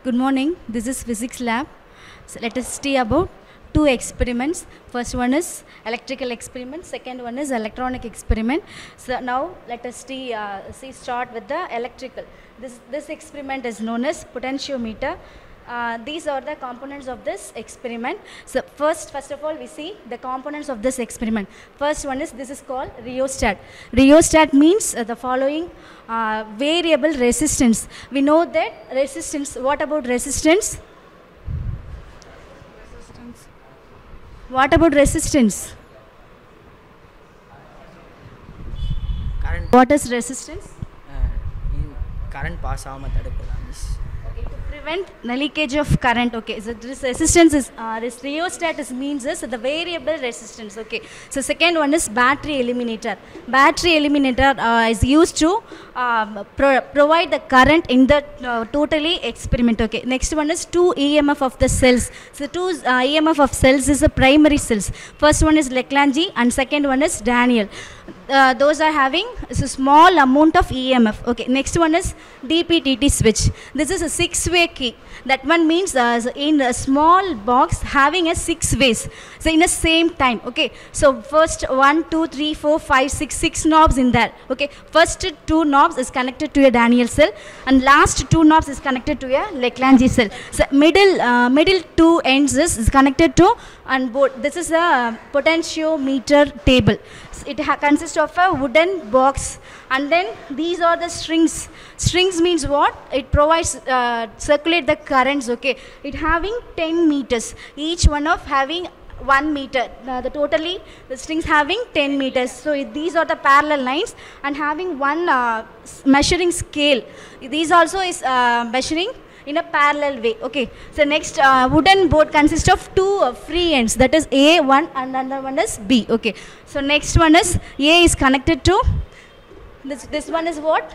Good morning. This is physics lab. So let us see about two experiments. First one is electrical experiment. Second one is electronic experiment. So now let us start with the electrical. This experiment is known as potentiometer. These are the components of this experiment. So first of all, we see the components of this experiment. First one is, this is called rheostat. Rheostat means the following variable resistance. We know that resistance. What about resistance? What about resistance? Current. What is resistance? Current pass ஆகாம தடுப்பதா miss. Okay, to prevent the leakage of current. Okay, so this resistance is this rheostat means is the variable resistance. Okay, so second one is battery eliminator. Battery eliminator is used to provide the current in the totally experiment. Okay, next one is 2 EMF of the cells. So 2 EMF of cells is the primary cells. First one is Leclanche and second one is Daniel. Those are having a small amount of EMF. Okay, next one is DPTT switch. This is a 6-way key. That one means in a small box having a 6 ways. So in the same time. Okay, so first 1, 2, 3, 4, 5, 6 knobs in there. Okay, first 2 knobs is connected to a Daniel cell and last 2 knobs is connected to a Leclanche cell. So middle 2 ends is connected to and both. This is a potentiometer table. It consists of a wooden box and then these are the strings. Strings means what? It provides circulate the currents. Okay, it having 10 meters, each one of having 1 meter. The strings having 10 meters. So these are the parallel lines and having one measuring scale. These also is measuring in a parallel way. Okay, so next wooden board consists of 2 free ends, that is A1 and another one is B. Okay, so next one is A is connected to this one is what?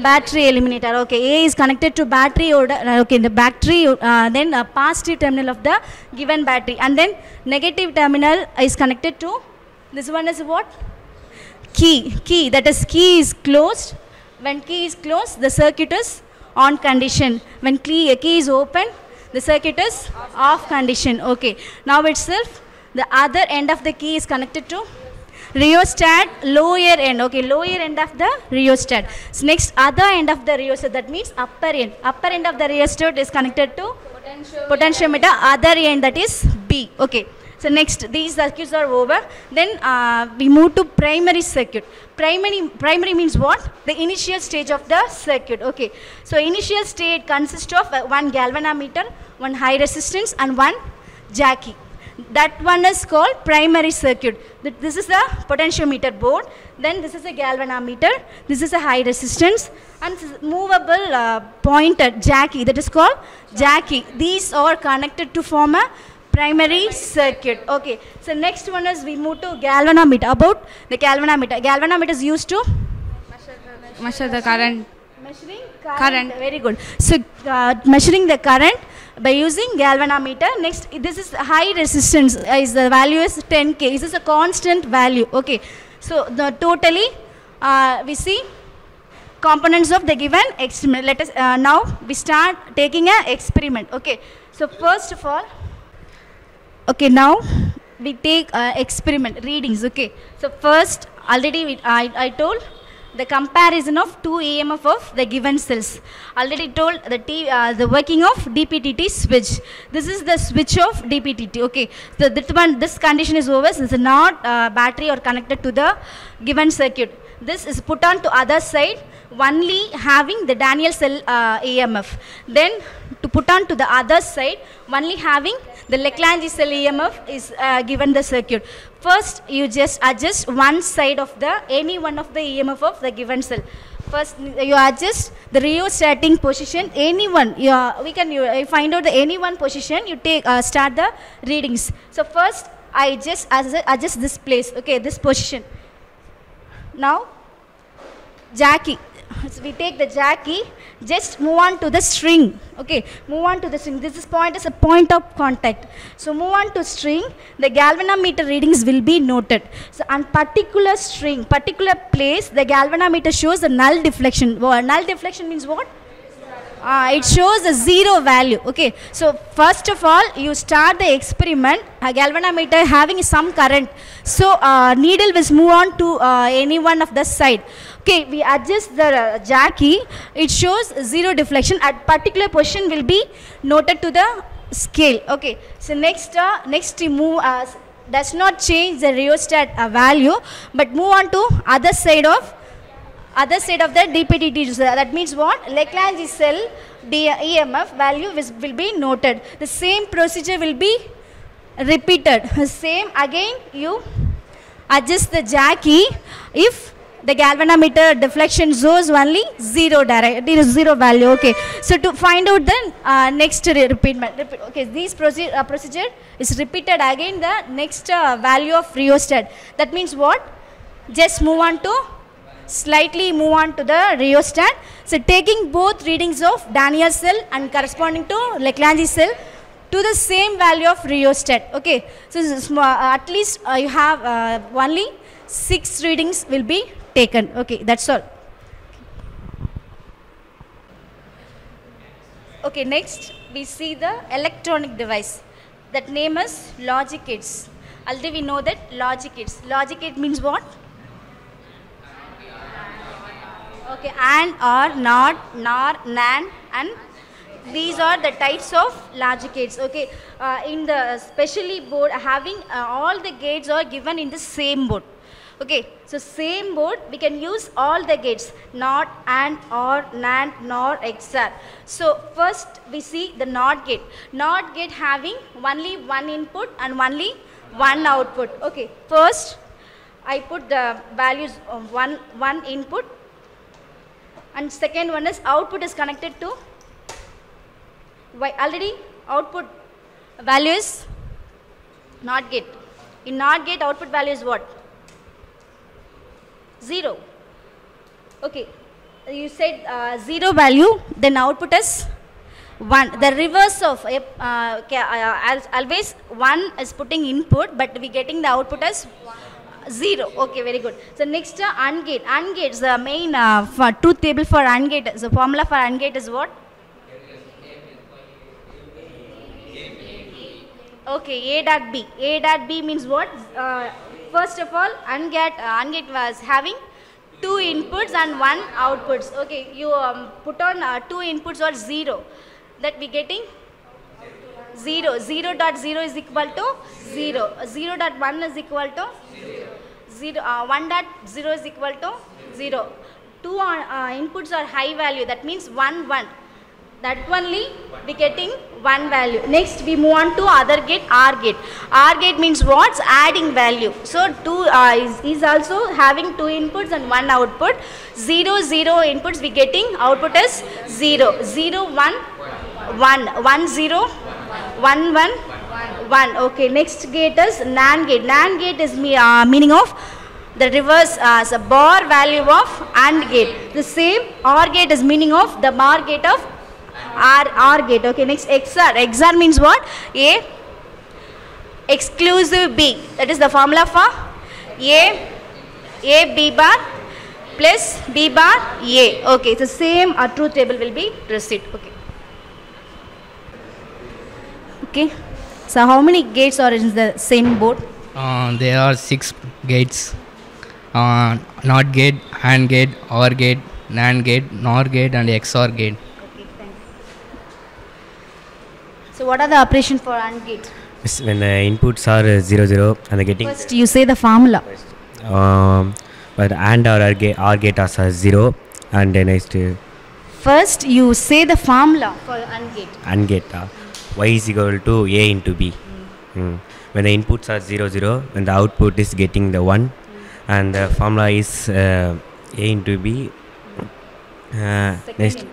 Battery eliminator. Okay, A is connected to battery or okay, the battery then a positive terminal of the given battery and then negative terminal is connected to this one is what? Key, that is key is closed. When key is closed, the circuit is on condition. When key is open, the circuit is off condition. Okay, now itself the other end of the key is connected to rheostat lower end. Okay, lower end of the rheostat. So next other end of the rheostat, that means upper end of the rheostat is connected to potentiometer. Other end, that is B. Okay, so next these circuits are over. Then we move to primary circuit. Primary means what? The initial stage of the circuit. Okay, so initial state consists of one galvanometer, one high resistance and one jacky. That one is called primary circuit. This is the potentiometer board. Then this is a galvanometer. This is a high resistance and movable pointer jacky. That is called jacky. These are connected to form a primary circuit. Okay, so next one is we move to galvanometer. About the galvanometer. Galvanometer is used to measure the current. Measuring current. Very good. So measuring the current by using galvanometer. Next, this is high resistance. Is the value is 10K. This is a constant value. Okay, so the totally we see components of the given experiment. Let us now we start taking an experiment. Okay, so first of all, okay, now we take experiment readings. Okay, so first already I told the comparison of 2 EMF of the given cells. Already told the working of DPTT switch. This is the switch of DPTT. Okay, so this condition is over. This is not battery or connected to the given circuit. This is put on to other side, only having the Daniel cell EMF. Then to put on to the other side, only having the Leclanche cell EMF is given the circuit. First, you just adjust one side of any one of the EMF of the given cell. First, you adjust the rheostating position. Anyone, you find out the any one position. You take start the readings. So first, I just adjust this place. Okay, this position. Now, jacky. So we take the jacky, just move on to the string. Okay, move on to the string. This point is a point of contact. So move on to string. The galvanometer readings will be noted. So on particular string, particular place, the galvanometer shows the null deflection. Null deflection means what? It shows a zero value. Okay, so first of all, you start the experiment. A galvanometer having some current, so needle will move on to any one of the side. Okay, we adjust the jacky. It shows zero deflection. At particular position will be noted to the scale. Okay, so next we move. Does not change the rheostat value, but move on to other side of the DPTT. That means what? Lagrange cell EMF value will be noted. The same procedure will be repeated. Same again, you adjust the jacky. If the galvanometer deflection shows only zero value. Okay, so to find out the next repeat. Okay, this procedure is repeated again, the next value of rheostat. That means what? Just slightly move on to the rheostat. So taking both readings of Daniell cell and corresponding to Lagrange cell to the same value of rheostat. Okay, so at least you have only 6 readings will be taken. Okay, that's all. Okay, next we see the electronic device. That name is logic gates. Already we know that logic gates. Logic gate means what? Okay, and, or, not, nor, nan, and these are the types of logic gates. Okay, in the specially board having all the gates are given in the same board. Okay, so same board we can use all the gates, not, and, or, nan, nor, XOR. So first we see the NOT gate. NOT gate having only one input and only one output. Okay, first I put the values of one input, and second one is output is connected to already output value is NOT gate. In NOT gate output value is what? 0. Okay, you said 0 value, then output is 1. The reverse of always 1 is putting input, but we getting the output as 0. Okay, very good. So next AND gate. AND gate is the main truth table for AND gate. The formula for AND gate is what? Okay, A dot B. A dot B means what? First of all, AND gate was having 2 inputs and 1 outputs. Okay, you put on 2 inputs or 0. That we getting 0. 0 dot 0 is equal to 0. 0 dot 1 is equal to 0. 1 dot 0 is equal to 0. 2 inputs are high value. That means 1, 1. That only we getting 1 value. Next we move on to other gate, R gate. R gate means what's adding value. So 2 is also having 2 inputs and 1 output. 0, 0 inputs we getting output is 0. 0, 1, 1, 1, 0, 1, 1, 1. Okay, next gate is NAND gate. NAND gate is meaning of the reverse a bar value of AND gate. The same OR gate is meaning of the bar gate of R gate. Okay, next XOR. XOR means what? A exclusive B. That is the formula for A B bar plus B bar A. Okay, so same truth table will be proceed. Okay. Okay. So how many gates are in the same board? There are 6 gates. NOT gate, AND gate, OR gate, NAND gate, NOR gate, and XOR gate. Okay, thanks. So what are the operations for AND gate? When the inputs are 0, 0 and the getting. First you say the formula. But AND or OR gate are 0 and then next. First you say the formula for AND gate. AND gate. Y is equal to A into B. When the inputs are 0, 0 and the output is getting the 1 and the formula is A into B. Next,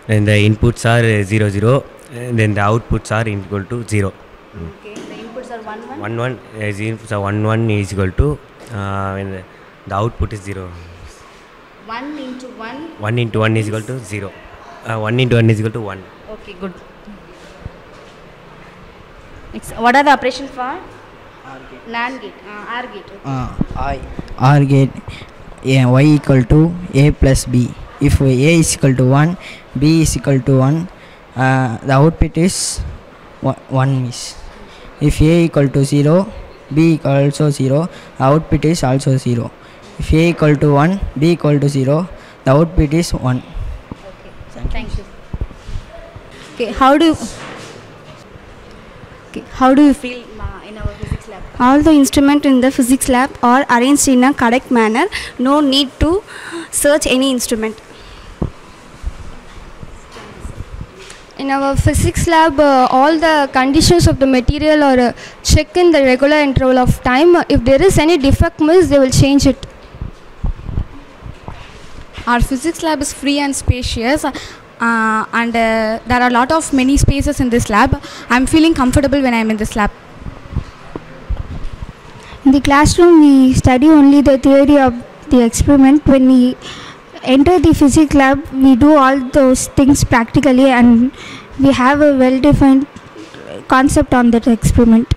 then the inputs are 0, 0 and then the outputs are equal to 0. Okay, the inputs are 1, 1. 1, 1. The inputs are 1, 1 is equal to when the output is 0. 1 into 1. 1 into 1 is equal to 0. 1 into 1 is equal to 1. Okay, good. Next, what are the operations for NAND gate? R gate. Okay. R gate, Y equal to A plus B. if A is equal to 1, B is equal to 1, the output is 1 is. If A equal to 0, B also 0, the output is also 0. If A equal to 1, B equal to 0, the output is 1. Okay, thank you. Okay, how do you feel in our physics lab? All the instruments in the physics lab are arranged in a correct manner. No need to search any instrument. In our physics lab, all the conditions of the material are checked in the regular interval of time. If there is any defect miss, they will change it. Our physics lab is free and spacious, and there are a lot of many spaces in this lab. I'm feeling comfortable when I'm in this lab. In the classroom, we study only the theory of the experiment. When we enter the physics lab, we do all those things practically, and we have a well-defined concept on that experiment.